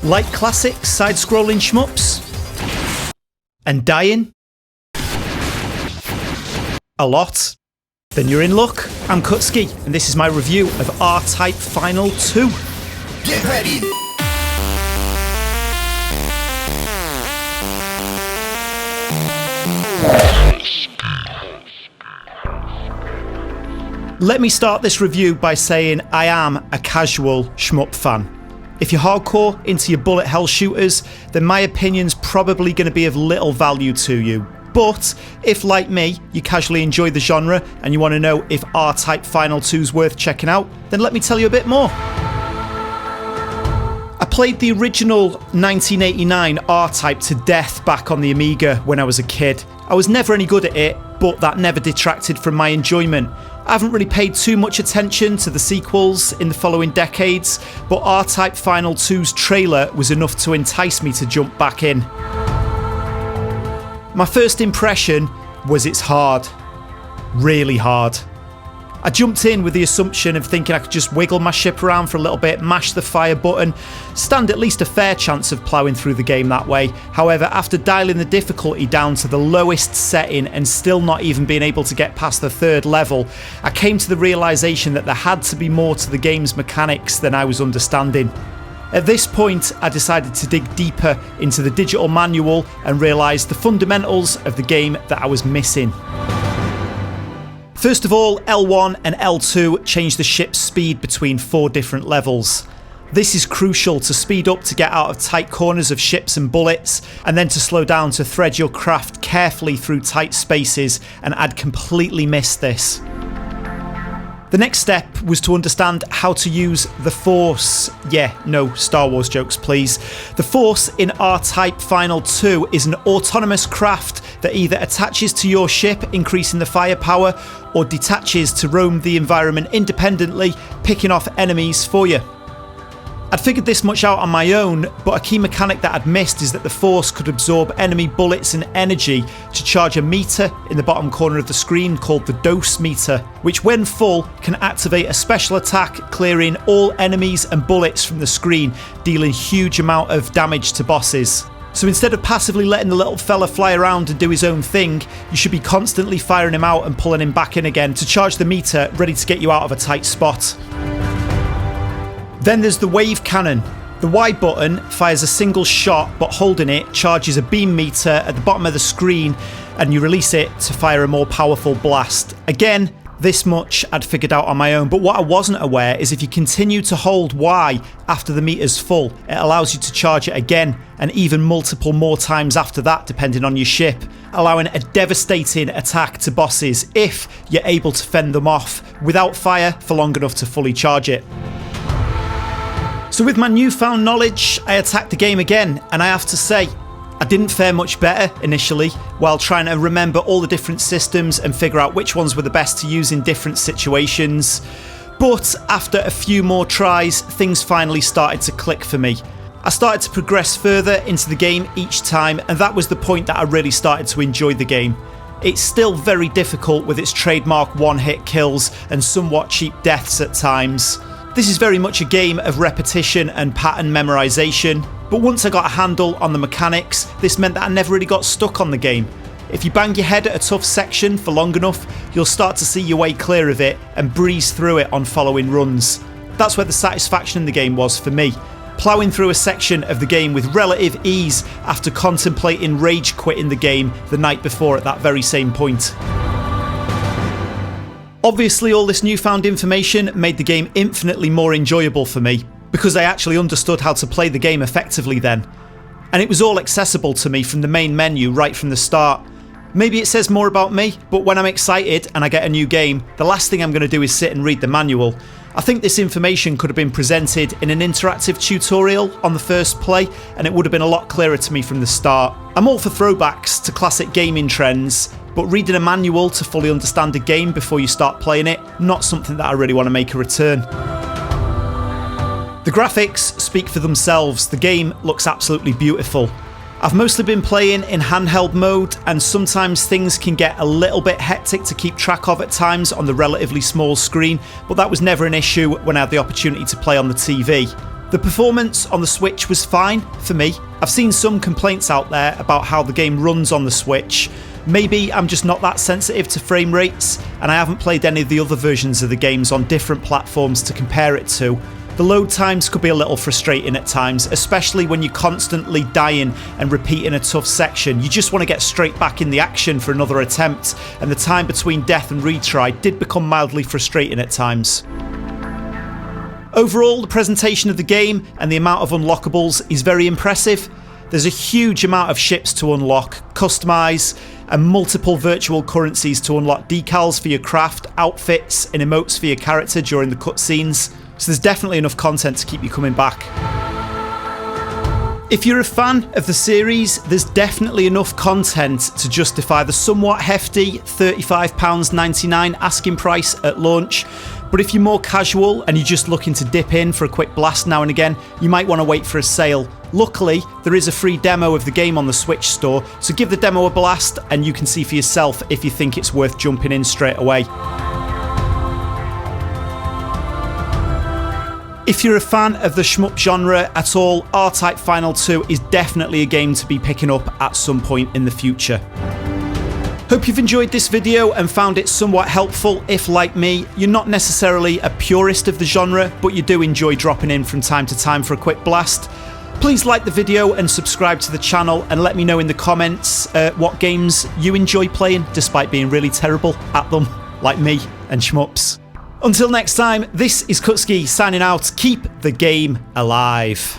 Like classic side-scrolling shmups? And dying? A lot? Then you're in luck. I'm Kutski, and this is my review of R-Type Final 2. Get ready! Let me start this review by saying I am a casual shmup fan. If you're hardcore into your bullet hell shooters, then my opinion's probably going to be of little value to you. But if, like me, you casually enjoy the genre and you want to know if R-Type Final 2's worth checking out, then let me tell you a bit more. I played the original 1989 R-Type to death back on the Amiga when I was a kid. I was never any good at it, but that never detracted from my enjoyment. I haven't really paid too much attention to the sequels in the following decades, but R-Type Final 2's trailer was enough to entice me to jump back in. My first impression was it's hard. Really hard. I jumped in with the assumption of thinking I could just wiggle my ship around for a little bit, mash the fire button, stand at least a fair chance of ploughing through the game that way. However, after dialing the difficulty down to the lowest setting and still not even being able to get past the third level, I came to the realisation that there had to be more to the game's mechanics than I was understanding. At this point, I decided to dig deeper into the digital manual and realised the fundamentals of the game that I was missing. First of all, L1 and L2 change the ship's speed between 4 different levels. This is crucial to speed up to get out of tight corners of ships and bullets, and then to slow down to thread your craft carefully through tight spaces, and I'd completely missed this. The next step was to understand how to use the Force. Yeah, no Star Wars jokes please. The Force in R-Type Final 2 is an autonomous craft that either attaches to your ship, increasing the firepower, or detaches to roam the environment independently, picking off enemies for you. I'd figured this much out on my own, but a key mechanic that I'd missed is that the Force could absorb enemy bullets and energy to charge a meter in the bottom corner of the screen called the dose meter, which when full can activate a special attack, clearing all enemies and bullets from the screen, dealing huge amount of damage to bosses. So instead of passively letting the little fella fly around and do his own thing, you should be constantly firing him out and pulling him back in again to charge the meter, ready to get you out of a tight spot. Then there's the wave cannon. The Y button fires a single shot, but holding it charges a beam meter at the bottom of the screen, and you release it to fire a more powerful blast. Again, this much I'd figured out on my own, but what I wasn't aware is if you continue to hold Y after the meter's full, it allows you to charge it again, and even multiple more times after that depending on your ship, allowing a devastating attack to bosses if you're able to fend them off without fire for long enough to fully charge it. So with my newfound knowledge, I attacked the game again, and I have to say, I didn't fare much better initially while trying to remember all the different systems and figure out which ones were the best to use in different situations. But after a few more tries, things finally started to click for me. I started to progress further into the game each time, and that was the point that I really started to enjoy the game. It's still very difficult with its trademark one-hit kills and somewhat cheap deaths at times. This is very much a game of repetition and pattern memorisation, but once I got a handle on the mechanics, this meant that I never really got stuck on the game. If you bang your head at a tough section for long enough, you'll start to see your way clear of it and breeze through it on following runs. That's where the satisfaction in the game was for me, ploughing through a section of the game with relative ease after contemplating rage quitting the game the night before at that very same point. Obviously, all this newfound information made the game infinitely more enjoyable for me, because I actually understood how to play the game effectively then. And it was all accessible to me from the main menu right from the start. Maybe it says more about me, but when I'm excited and I get a new game, the last thing I'm going to do is sit and read the manual. I think this information could have been presented in an interactive tutorial on the first play, and it would have been a lot clearer to me from the start. I'm all for throwbacks to classic gaming trends, but reading a manual to fully understand a game before you start playing it, not something that I really want to make a return. The graphics speak for themselves. The game looks absolutely beautiful. I've mostly been playing in handheld mode, and sometimes things can get a little bit hectic to keep track of at times on the relatively small screen, but that was never an issue when I had the opportunity to play on the TV. The performance on the Switch was fine for me. I've seen some complaints out there about how the game runs on the Switch. Maybe I'm just not that sensitive to frame rates, and I haven't played any of the other versions of the games on different platforms to compare it to. The load times could be a little frustrating at times, especially when you're constantly dying and repeating a tough section. You just want to get straight back in the action for another attempt, and the time between death and retry did become mildly frustrating at times. Overall, the presentation of the game and the amount of unlockables is very impressive. There's a huge amount of ships to unlock, customise, and multiple virtual currencies to unlock decals for your craft, outfits, and emotes for your character during the cutscenes. So there's definitely enough content to keep you coming back. If you're a fan of the series, there's definitely enough content to justify the somewhat hefty £35.99 asking price at launch. But if you're more casual and you're just looking to dip in for a quick blast now and again, you might want to wait for a sale. Luckily, there is a free demo of the game on the Switch store, so give the demo a blast and you can see for yourself if you think it's worth jumping in straight away. If you're a fan of the shmup genre at all, R-Type Final 2 is definitely a game to be picking up at some point in the future. Hope you've enjoyed this video and found it somewhat helpful if, like me, you're not necessarily a purist of the genre, but you do enjoy dropping in from time to time for a quick blast. Please like the video and subscribe to the channel, and let me know in the comments what games you enjoy playing despite being really terrible at them, like me and shmups. Until next time, this is Kutski signing out. Keep the game alive.